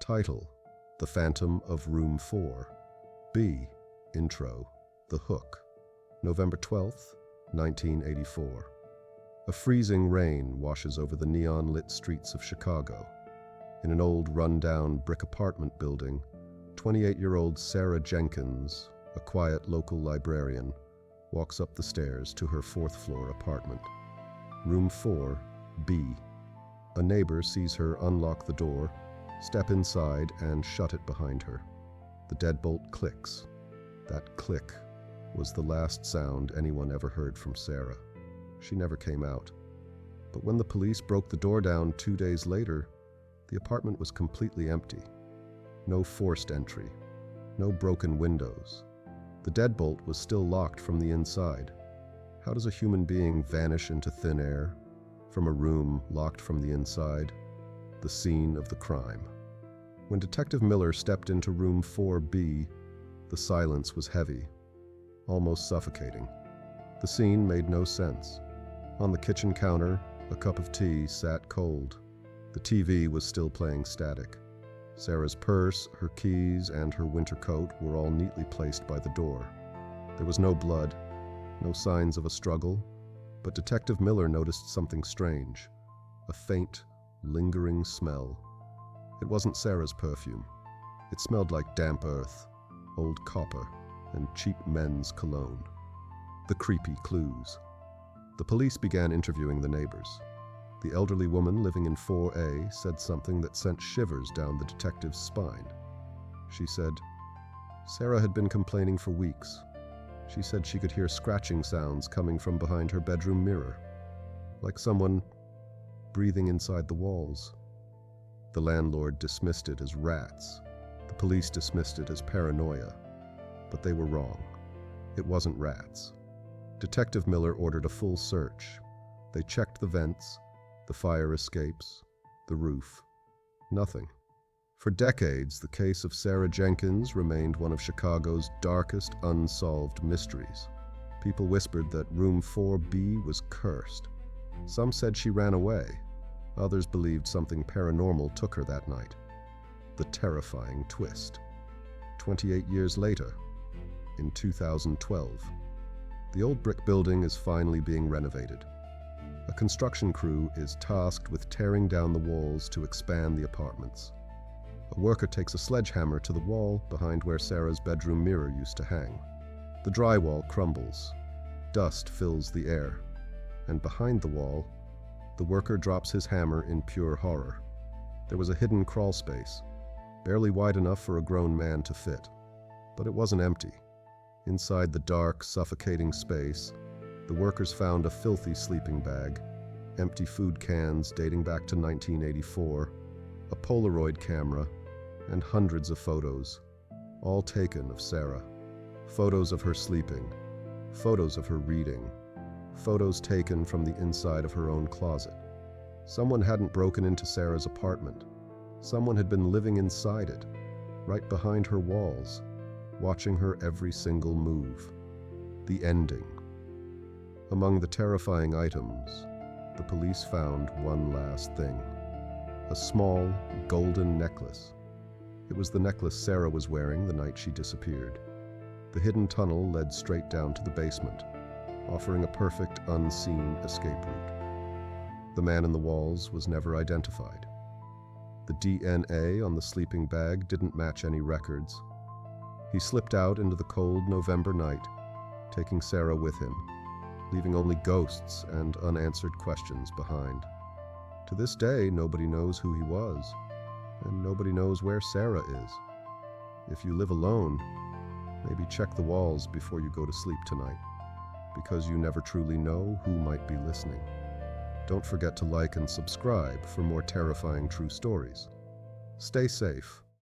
Title: The Phantom of Room 4. B. Intro: The Hook. November 12th, 1984. A freezing rain washes over the neon-lit streets of Chicago. In an old, run-down brick apartment building, 28-year-old Sarah Jenkins, a quiet local librarian, walks up the stairs to her fourth-floor apartment. Room 4, B. A neighbor sees her unlock the door, step inside, and shut it behind her. The deadbolt clicks. That click was the last sound anyone ever heard from Sarah. She never came out. But when the police broke the door down 2 days later, the apartment was completely empty. No forced entry. No broken windows. The deadbolt was still locked from the inside. How does a human being vanish into thin air from a room locked from the inside? The scene of the crime. When Detective Miller stepped into room 4B, the silence was heavy, almost suffocating. The scene made no sense. On the kitchen counter, a cup of tea sat cold. The TV was still playing static. Sarah's purse, her keys, and her winter coat were all neatly placed by the door. There was no blood, no signs of a struggle, but Detective Miller noticed something strange, a faint, lingering smell. It wasn't Sarah's perfume. It smelled like damp earth, old copper, and cheap men's cologne. The creepy clues. The police began interviewing the neighbors. The elderly woman living in 4A said something that sent shivers down the detective's spine. She said, Sarah had been complaining for weeks. She said she could hear scratching sounds coming from behind her bedroom mirror, like someone breathing inside the walls. The landlord dismissed it as rats. The police dismissed it as paranoia. But they were wrong. It wasn't rats. Detective Miller ordered a full search. They checked the vents, the fire escapes, the roof. Nothing. For decades, the case of Sarah Jenkins remained one of Chicago's darkest unsolved mysteries. People whispered that room 4B was cursed. Some said she ran away. Others believed something paranormal took her that night. The terrifying twist. 28 years later, in 2012, the old brick building is finally being renovated. A construction crew is tasked with tearing down the walls to expand the apartments. A worker takes a sledgehammer to the wall behind where Sarah's bedroom mirror used to hang. The drywall crumbles. Dust fills the air. And behind the wall, the worker drops his hammer in pure horror. There was a hidden crawl space, barely wide enough for a grown man to fit. But it wasn't empty. Inside the dark, suffocating space, the workers found a filthy sleeping bag, empty food cans dating back to 1984, a Polaroid camera, and hundreds of photos, all taken of Sarah. Photos of her sleeping, photos of her reading, photos taken from the inside of her own closet. Someone hadn't broken into Sarah's apartment. Someone had been living inside it, right behind her walls, watching her every single move. The ending. Among the terrifying items, the police found one last thing. A small, golden necklace. It was the necklace Sarah was wearing the night she disappeared. The hidden tunnel led straight down to the basement, offering a perfect, unseen escape route. The man in the walls was never identified. The DNA on the sleeping bag didn't match any records. He slipped out into the cold November night, taking Sarah with him, leaving only ghosts and unanswered questions behind. To this day, nobody knows who he was, and nobody knows where Sarah is. If you live alone, maybe check the walls before you go to sleep tonight, because you never truly know who might be listening. Don't forget to like and subscribe for more terrifying true stories. Stay safe.